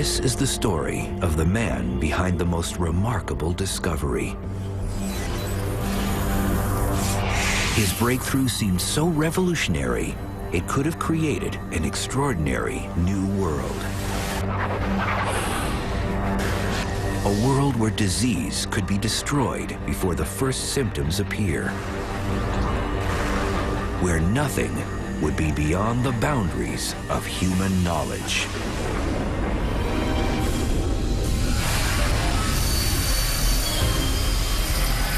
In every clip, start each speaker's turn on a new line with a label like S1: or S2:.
S1: This is the story of the man behind the most remarkable discovery. His breakthrough seemed so revolutionary, it could have created an extraordinary new world. A world where disease could be destroyed before the first symptoms appear. Where nothing would be beyond the boundaries of human knowledge.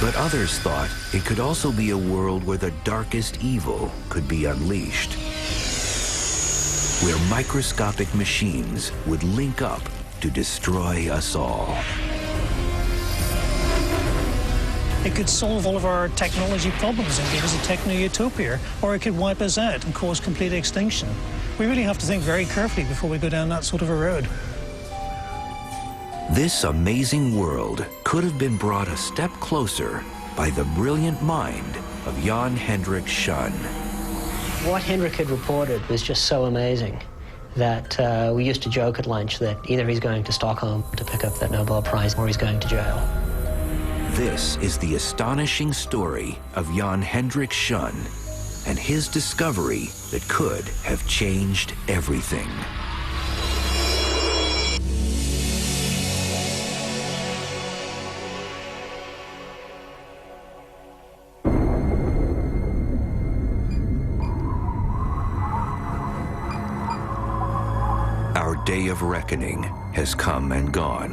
S1: But others thought it could also be a world where the darkest evil could be unleashed. Where microscopic machines would link up to destroy us all.
S2: It could solve all of our technology problems and give us a techno-utopia, or it could wipe us out and cause complete extinction. We really have to think very carefully before we go down that sort of a road.
S1: This amazing world could have been brought a step closer by the brilliant mind of Jan Hendrik Schön.
S3: What Hendrik had reported was just so amazing that we used to joke at lunch that either he's going to Stockholm to pick up that Nobel Prize or he's going to jail.
S1: This is the astonishing story of Jan Hendrik Schön and his discovery that could have changed everything. Our day of reckoning has come and gone.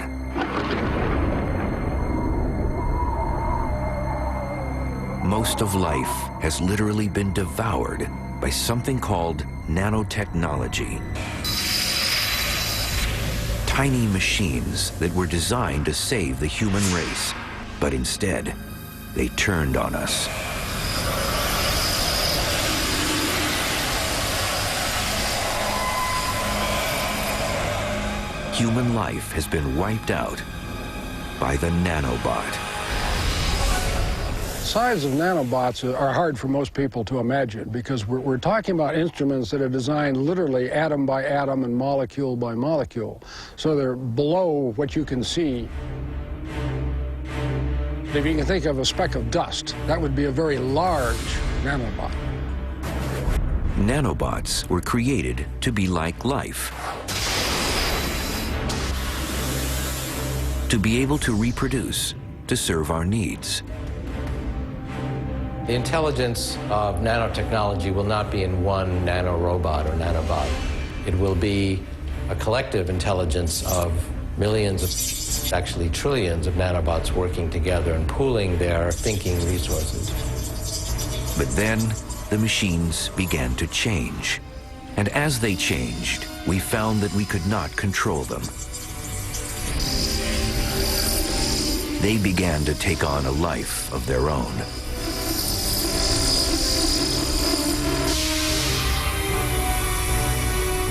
S1: Most of life has literally been devoured by something called nanotechnology. Tiny machines that were designed to save the human race, but instead, they turned on us. Human life has been wiped out by the nanobot.
S4: The size of nanobots are hard for most people to imagine because we're talking about instruments that are designed literally atom by atom and molecule by molecule. So they're below what you can see. If you can think of a speck of dust, that would be a very large nanobot.
S1: Nanobots were created to be like life. To be able to reproduce, to serve our needs.
S5: The intelligence of nanotechnology will not be in one nanorobot or nanobot. It will be a collective intelligence of millions of, actually trillions of nanobots working together and pooling their thinking resources.
S1: But then the machines began to change. And as they changed, we found that we could not control them. They began to take on a life of their own.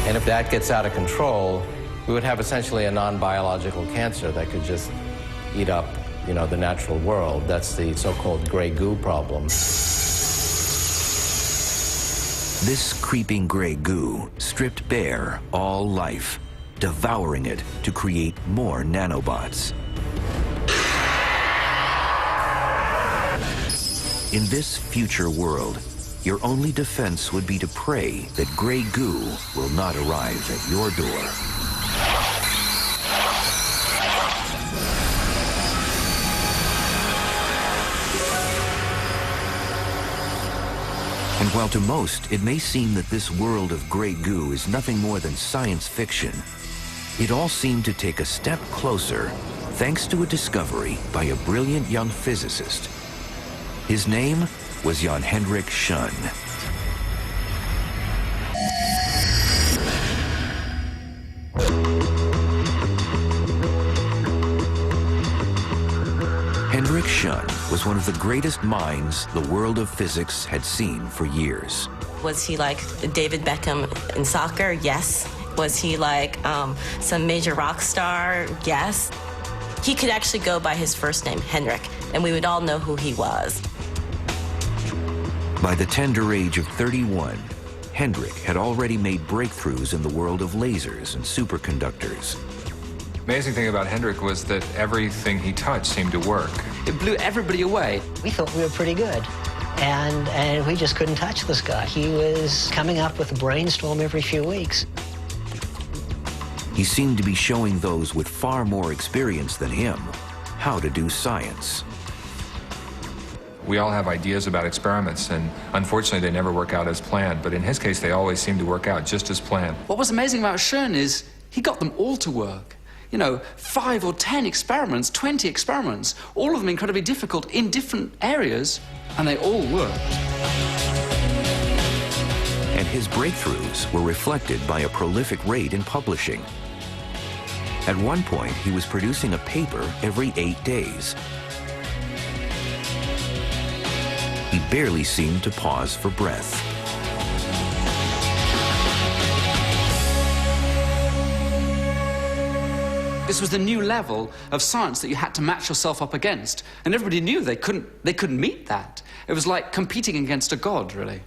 S5: And if that gets out of control, we would have essentially a non-biological cancer that could just eat up, the natural world. That's the so-called gray goo problem.
S1: This creeping gray goo stripped bare all life, devouring it to create more nanobots. In this future world, your only defense would be to pray that gray goo will not arrive at your door. And while to most it may seem that this world of gray goo is nothing more than science fiction, it all seemed to take a step closer thanks to a discovery by a brilliant young physicist. His name was Jan Hendrik Schön. Hendrik Schön was one of the greatest minds the world of physics had seen for years.
S6: Was he like David Beckham in soccer? Yes. Was he like some major rock star? Yes. He could actually go by his first name, Hendrik, and we would all know who he was.
S1: By the tender age of 31, Hendrik had already made breakthroughs in the world of lasers and superconductors.
S7: amazing thing about Hendrik was that everything he touched seemed to work.
S8: It blew everybody away.
S3: We thought we were pretty good. And we just couldn't touch this guy. He was coming up with a brainstorm every few weeks.
S1: He seemed to be showing those with far more experience than him how to do science.
S7: We all have ideas about experiments, and unfortunately they never work out as planned, but in his case they always seem to work out just as planned.
S8: What was amazing about Schoen is he got them all to work. You know, 5 or 10 experiments, 20 experiments, all of them incredibly difficult in different areas, and they all worked.
S1: And his breakthroughs were reflected by a prolific rate in publishing. At one point, he was producing a paper every 8 days. He barely seemed to pause for breath.
S8: This was the new level of science that you had to match yourself up against, and everybody knew they couldn't meet that. It was like competing against a god, really.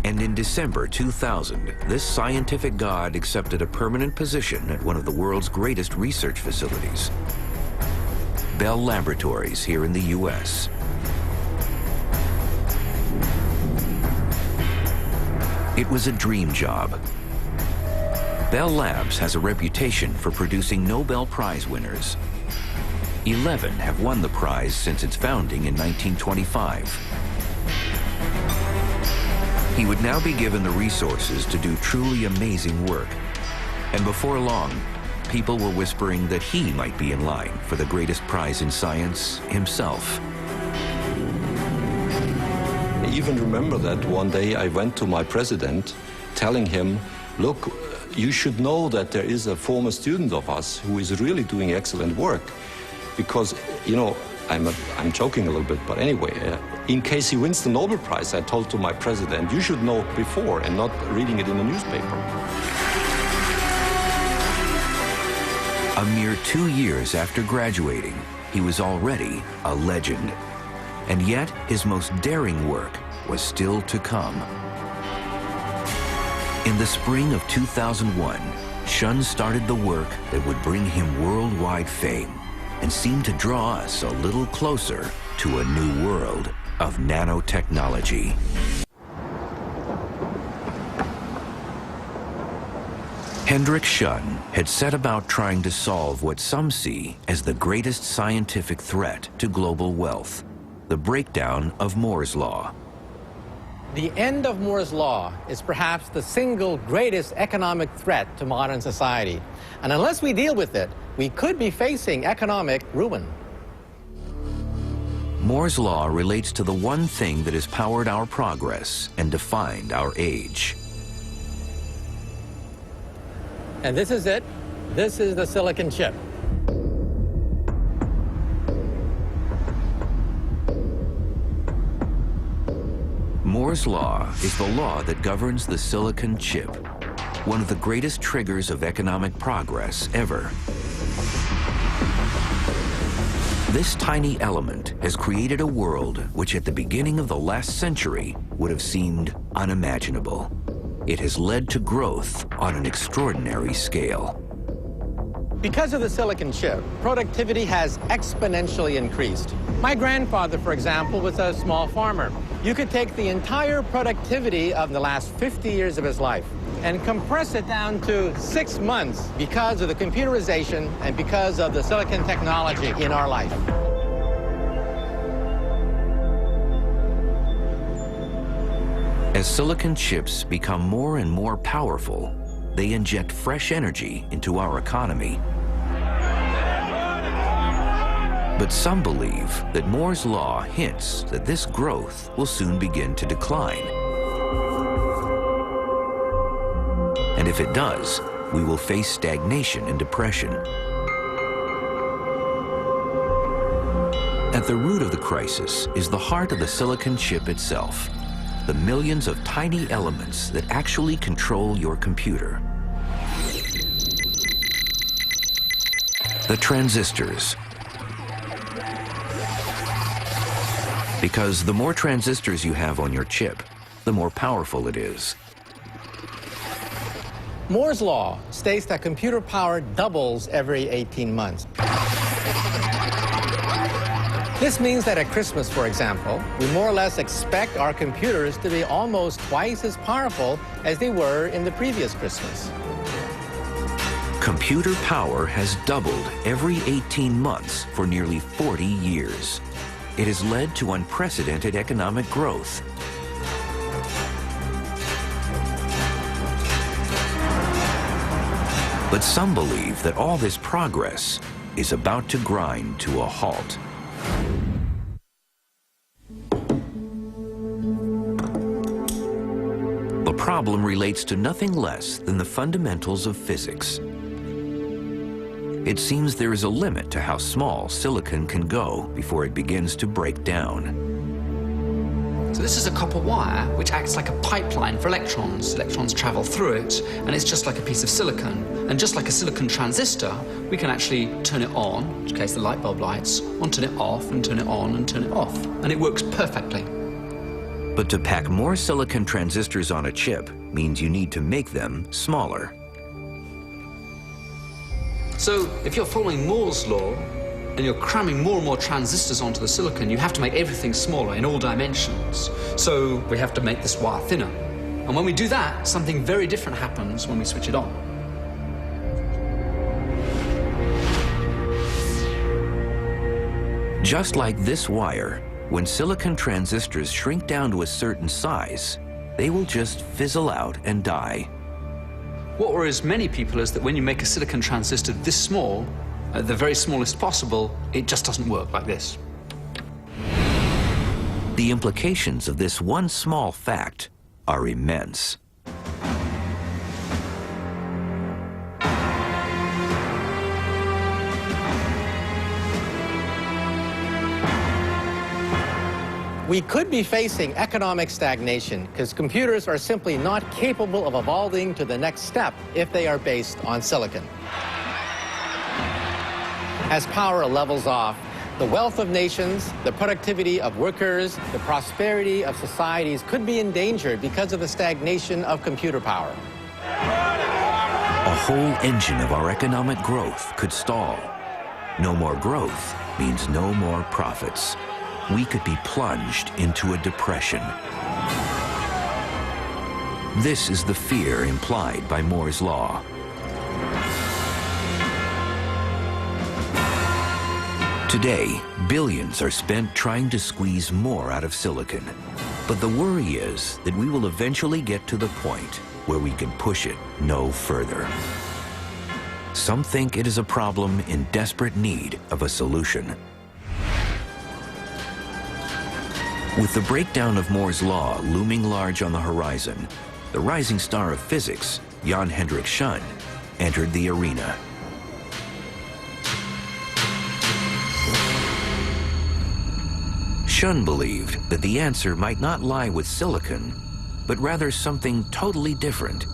S1: And in December 2000, this scientific god accepted a permanent position at one of the world's greatest research facilities, Bell Laboratories here in the US. It was a dream job. Bell Labs has a reputation for producing Nobel Prize winners. 11 have won the prize since its founding in 1925. He would now be given the resources to do truly amazing work. And before long, people were whispering that he might be in line for the greatest prize in science himself.
S9: I even remember that one day I went to my president telling him, look, you should know that there is a former student of us who is really doing excellent work. Because, you know, I'm joking a little bit, but anyway, in case he wins the Nobel Prize, I told to my president, you should know before and not reading it in the newspaper.
S1: A mere 2 years after graduating, he was already a legend. And yet, his most daring work was still to come. In the spring of 2001, Schoen started the work that would bring him worldwide fame and seemed to draw us a little closer to a new world of nanotechnology. Hendrik Schoen had set about trying to solve what some see as the greatest scientific threat to global wealth, the breakdown of Moore's Law.
S10: The end of Moore's Law is perhaps the single greatest economic threat to modern society. And unless we deal with it, we could be facing economic ruin.
S1: Moore's Law relates to the one thing that has powered our progress and defined our age.
S10: And this is it. This is the silicon chip.
S1: Moore's Law is the law that governs the silicon chip, one of the greatest triggers of economic progress ever. This tiny element has created a world which at the beginning of the last century would have seemed unimaginable. It has led to growth on an extraordinary scale.
S10: Because of the silicon chip, productivity has exponentially increased. My grandfather, for example, was a small farmer. You could take the entire productivity of the last 50 years of his life and compress it down to 6 months because of the computerization and because of the silicon technology in our life.
S1: As silicon chips become more and more powerful, they inject fresh energy into our economy. But some believe that Moore's Law hints that this growth will soon begin to decline. And if it does, we will face stagnation and depression. At the root of the crisis is the heart of the silicon chip itself, the millions of tiny elements that actually control your computer. The transistors. Because the more transistors you have on your chip, the more powerful it is.
S10: Moore's law states that computer power doubles every 18 months. This means that at Christmas, for example, we more or less expect our computers to be almost twice as powerful as they were in the previous Christmas.
S1: Computer power has doubled every 18 months for nearly 40 years. It has led to unprecedented economic growth. But some believe that all this progress is about to grind to a halt. The problem relates to nothing less than the fundamentals of physics. It seems there is a limit to how small silicon can go before it begins to break down.
S8: So this is a copper wire which acts like a pipeline for electrons. Electrons travel through it, and it's just like a piece of silicon. And just like a silicon transistor, we can actually turn it on, in which case the light bulb lights, or turn it off, and turn it on, and turn it off. And it works perfectly.
S1: But to pack more silicon transistors on a chip means you need to make them smaller.
S8: So if you're following Moore's law, and you're cramming more and more transistors onto the silicon, you have to make everything smaller in all dimensions. So we have to make this wire thinner. And when we do that, something very different happens when we switch it on.
S1: Just like this wire, when silicon transistors shrink down to a certain size, they will just fizzle out and die.
S8: What worries many people is that when you make a silicon transistor this small, the very smallest possible, it just doesn't work like this.
S1: The implications of this one small fact are immense.
S10: We could be facing economic stagnation because computers are simply not capable of evolving to the next step if they are based on silicon. As power levels off, the wealth of nations, the productivity of workers, the prosperity of societies could be endangered because of the stagnation of computer power.
S1: A whole engine of our economic growth could stall. No more growth means no more profits. We could be plunged into a depression. This is the fear implied by Moore's law. Today, billions are spent trying to squeeze more out of silicon. But the worry is that we will eventually get to the point where we can push it no further. Some think it is a problem in desperate need of a solution. With the breakdown of Moore's law looming large on the horizon, the rising star of physics, Jan Hendrik Schön, entered the arena. Schön believed that the answer might not lie with silicon, but rather something totally different.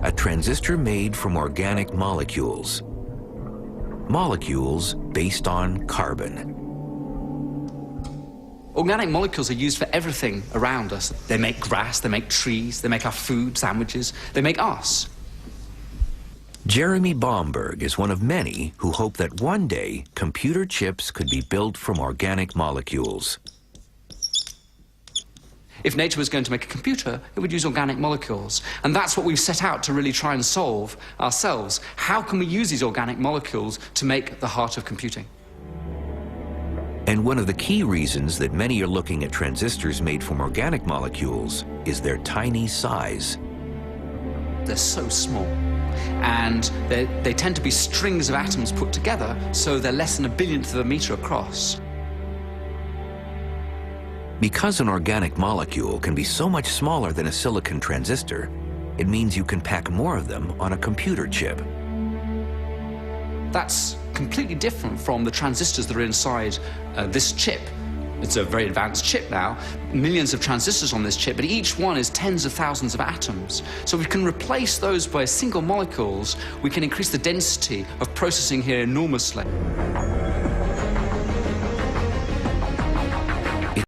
S1: A transistor made from organic molecules. Molecules based on carbon.
S8: Organic molecules are used for everything around us. They make grass, they make trees, they make our food, sandwiches, they make us.
S1: Jeremy Bomberg is one of many who hope that one day computer chips could be built from organic molecules.
S8: If nature was going to make a computer, it would use organic molecules. And that's what we've set out to really try and solve ourselves. How can we use these organic molecules to make the heart of computing?
S1: And one of the key reasons that many are looking at transistors made from organic molecules is their tiny size.
S8: They're so small. And they tend to be strings of atoms put together, so they're less than a billionth of a meter across.
S1: Because an organic molecule can be so much smaller than a silicon transistor, it means you can pack more of them on a computer chip.
S8: That's completely different from the transistors that are inside this chip. It's a very advanced chip now, millions of transistors on this chip, but each one is tens of thousands of atoms. So we can replace those by single molecules. We can increase the density of processing here enormously.